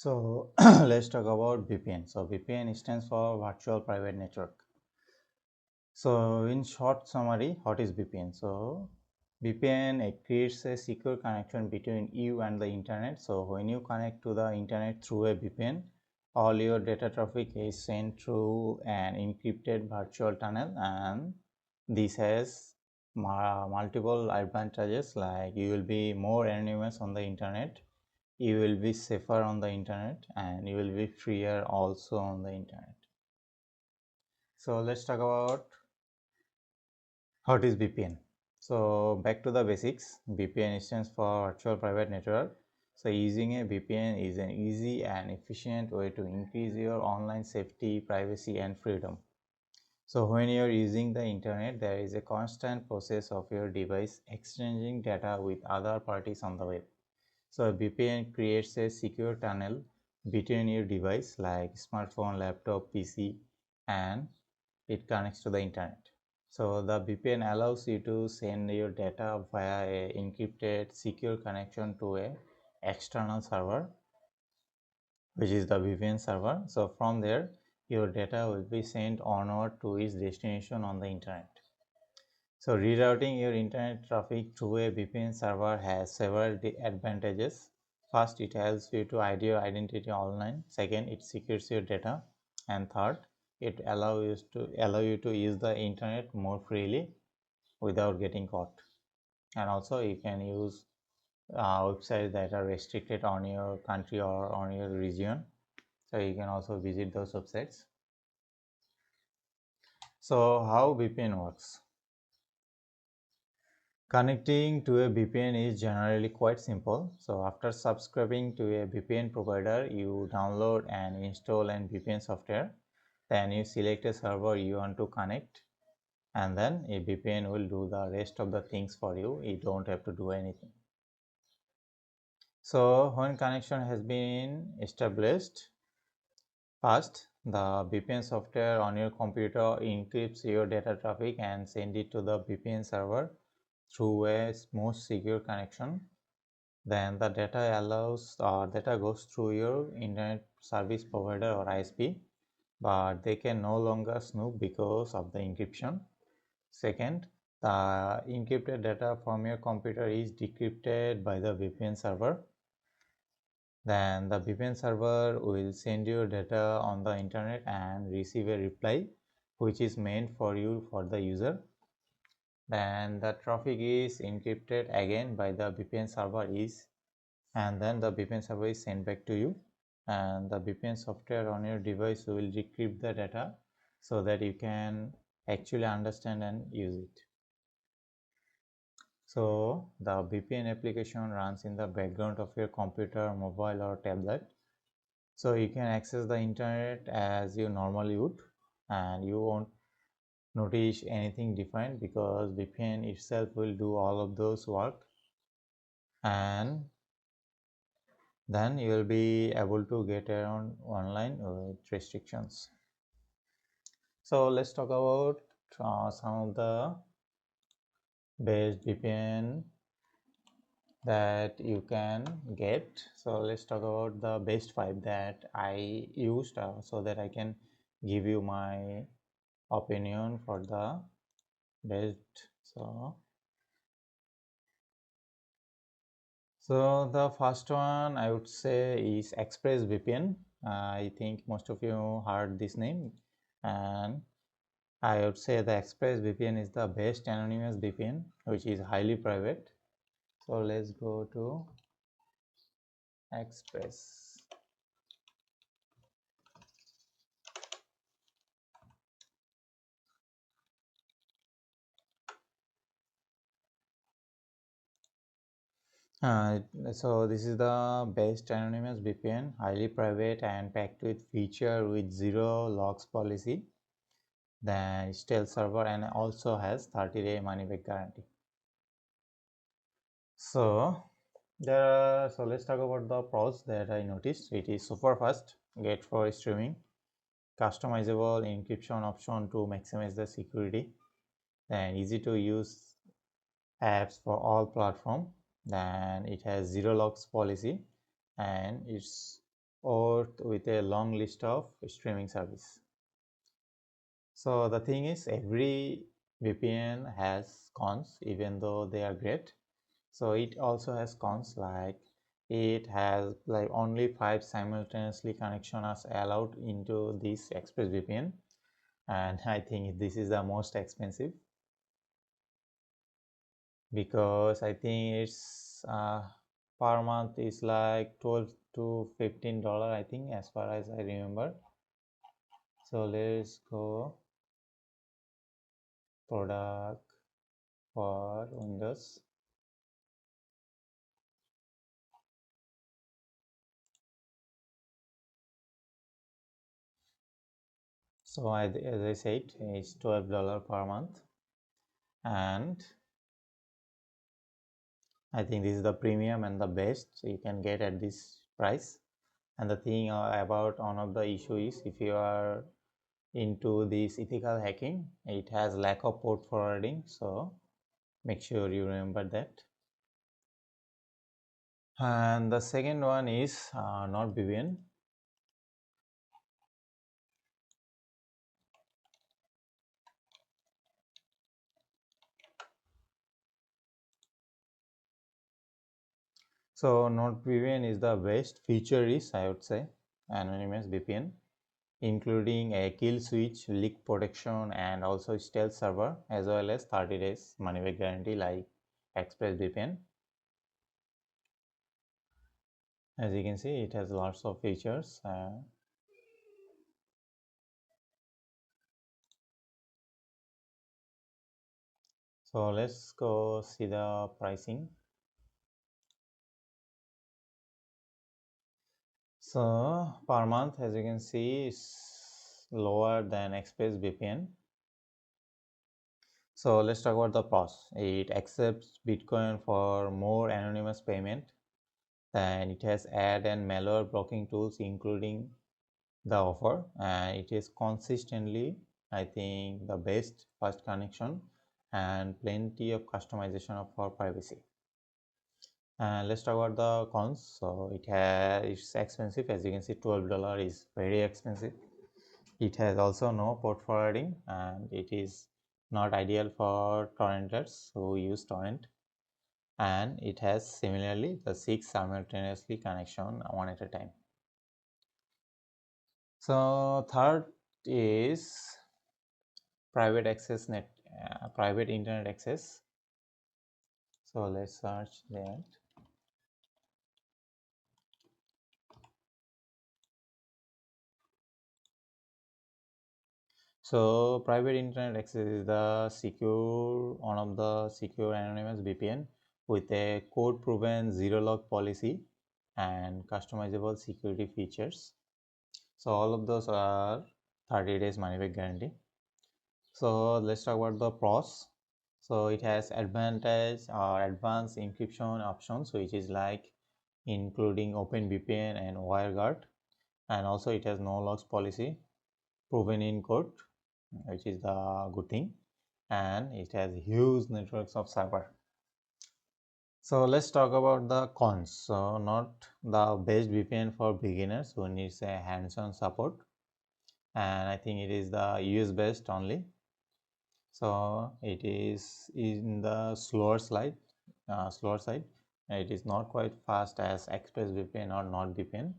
So let's talk about VPN. So VPN stands for Virtual Private Network. So in short summary, what is VPN? So VPN creates a secure connection between you and the internet. So when you connect to the internet through a VPN, all your data traffic is sent through an encrypted virtual tunnel, and this has multiple advantages, like you will be more anonymous on the internet, you will be safer on the internet, and you will be freer also on the internet. So let's talk about what is VPN. So back to the basics. VPN stands for Virtual Private Network. So using a VPN is an easy and efficient way to increase your online safety, privacy, and freedom. So when you're using the internet, there is a constant process of your device exchanging data with other parties on the web. So a VPN creates a secure tunnel between your device like smartphone, laptop, PC, and it connects to the internet. So the VPN allows you to send your data via a encrypted secure connection to a external server, which is the VPN server. So from there, your data will be sent onward to its destination on the internet. So rerouting your internet traffic through a VPN server has several advantages. First, it helps you to hide your identity online. Second, it secures your data. And third, it allows you to use the internet more freely without getting caught. And also, you can use websites that are restricted on your country or on your region. So you can also visit those websites. So how VPN works? Connecting to a VPN is generally quite simple. So after subscribing to a VPN provider, you download and install an VPN software. Then you select a server you want to connect, and then a VPN will do the rest of the things for you. You don't have to do anything. So when connection has been established, first the VPN software on your computer encrypts your data traffic and send it to the VPN server through a most secure connection. Then the data goes through your internet service provider or ISP, but they can no longer snoop because of the encryption. Second, the encrypted data from your computer is decrypted by the VPN server. Then the VPN server will send your data on the internet and receive a reply which is meant for you for the user. Then the traffic is encrypted again by the VPN server and then the VPN server is sent back to you, and the VPN software on your device will decrypt the data so that you can actually understand and use it. So the VPN application runs in the background of your computer, mobile, or tablet. So you can access the internet as you normally would, and you won't notice anything different because VPN itself will do all of those work, and then you will be able to get around online with restrictions. So let's talk about some of the best VPN that you can get. So let's talk about the best 5 that I used so that I can give you my opinion for the best. So the first one I would say is ExpressVPN. I think most of you heard this name, and I would say the ExpressVPN is the best anonymous VPN, which is highly private. So let's go to Express. So this is the best anonymous VPN, highly private and packed with feature with zero logs policy. Then stealth server and also has 30-day money back guarantee. So let's talk about the pros that I noticed. It is super fast, great for streaming, customizable encryption option to maximize the security, then easy to use apps for all platform. Then it has zero logs policy, and it's or with a long list of streaming service. So the thing is, every VPN has cons, even though they are great. So it also has cons, like it has like only 5 simultaneously connection are allowed into this ExpressVPN, and I think this is the most expensive, because I think it's per month is like 12 to $15, I think, as far as I remember. So let's go product for Windows. So as I said, it's $12 per month, and I think this is the premium and the best you can get at this price. And the thing about one of the issue is, if you are into this ethical hacking, it has lack of port forwarding, so make sure you remember that. And the second one is NordVPN. So NordVPN is the best feature is, I would say, anonymous VPN, including a kill switch, leak protection, and also stealth server, as well as 30 days money back guarantee like ExpressVPN. As you can see, it has lots of features. So let's go see the pricing. So per month, as you can see, is lower than ExpressVPN. So let's talk about the pros. It accepts Bitcoin for more anonymous payment, and it has ad and malware blocking tools, including the offer, and it is consistently, I think, the best fast connection and plenty of customization for privacy. And let's talk about the cons. So it's expensive, as you can see, $12 is very expensive. It has also no port forwarding, and it is not ideal for torrenters who use torrent. And it has similarly the 6 simultaneously connection one at a time. So third is private internet access. So let's search that. So private internet access is one of the secure anonymous VPN with a code proven zero log policy and customizable security features. So all of those are 30 days money back guarantee. So let's talk about the pros. So it has advantage or advanced encryption options, which is like including OpenVPN and WireGuard, and also it has no logs policy, proven in code, which is the good thing, and it has huge networks of server. So let's talk about the cons. So not the best VPN for beginners who needs a hands-on support, and I think it is the US based only. So it is in the slower side. It is not quite fast as ExpressVPN or NordVPN,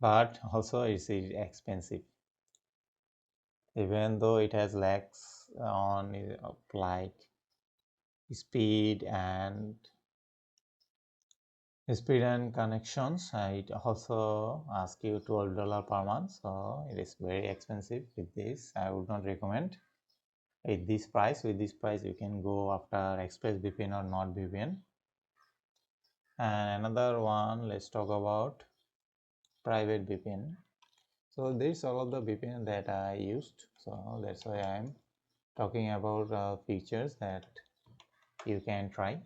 but also it's expensive. Even though it has lacks on like speed and connections, it also asks you $12 per month, so it is very expensive. With this, I would not recommend. With this price, you can go after ExpressVPN or NordVPN. And another one, let's talk about private VPN. So this all of the VPN that I used, so that's why I'm talking about features that you can try.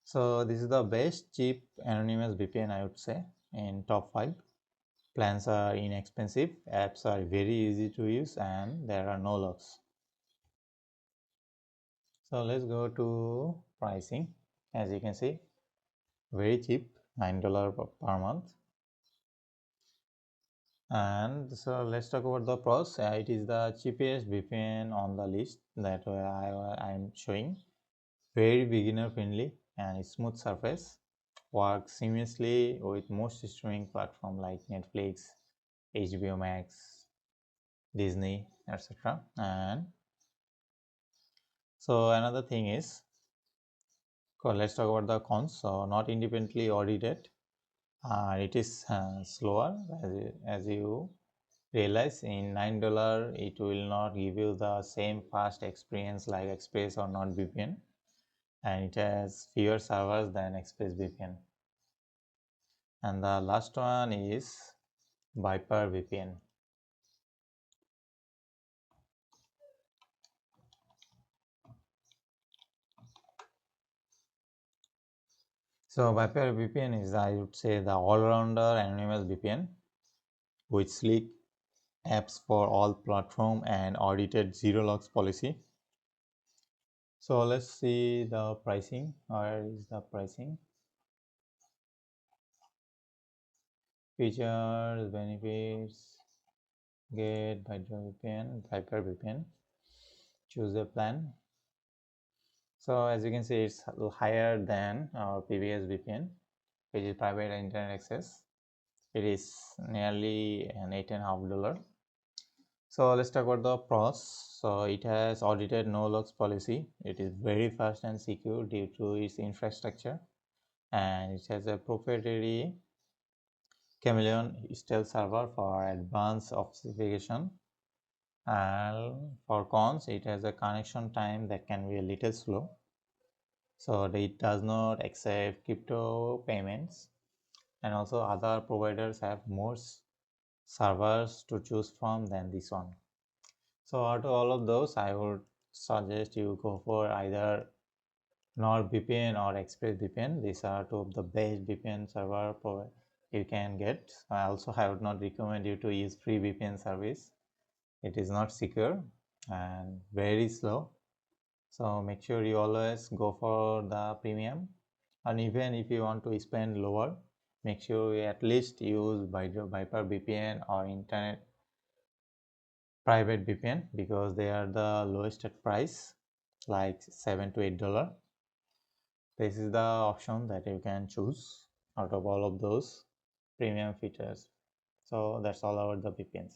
So this is the best cheap anonymous VPN, I would say, in top 5. Plans are inexpensive, apps are very easy to use, and there are no logs. So let's go to pricing. As you can see, very cheap. $9 per month. And so let's talk about the pros. It is the cheapest VPN on the list that I'm showing. Very beginner friendly and smooth surface. Works seamlessly with most streaming platforms like Netflix, HBO Max, Disney, etc. And so another thing is, let's talk about the cons. So not independently audited. It is slower as you realize. In $9 it will not give you the same fast experience like Express or NordVPN, and it has fewer servers than ExpressVPN. And the last one is Viper VPN. So Viper VPN is, I would say, the all-rounder anonymous VPN with sleek apps for all platform and audited zero logs policy. So let's see the pricing. Where is the pricing? Features, benefits, get Viper VPN. Choose a plan. So as you can see, it's higher than our previous VPN, which is private internet access. It is nearly an $8.50. So let's talk about the pros. So it has audited no logs policy. It is very fast and secure due to its infrastructure, and it has a proprietary Chameleon stealth server for advanced authentication. And for cons, it has a connection time that can be a little slow. So it does not accept crypto payments, and also other providers have more servers to choose from than this one. So out of all of those, I would suggest you go for either NordVPN or ExpressVPN. These are two of the best VPN server you can get. I would not recommend you to use free VPN service. It is not secure and very slow. So make sure you always go for the premium. And even if you want to spend lower, make sure you at least use Viper VPN or internet private VPN, because they are the lowest at price, like $7 to $8. This is the option that you can choose out of all of those premium features. So that's all about the VPNs.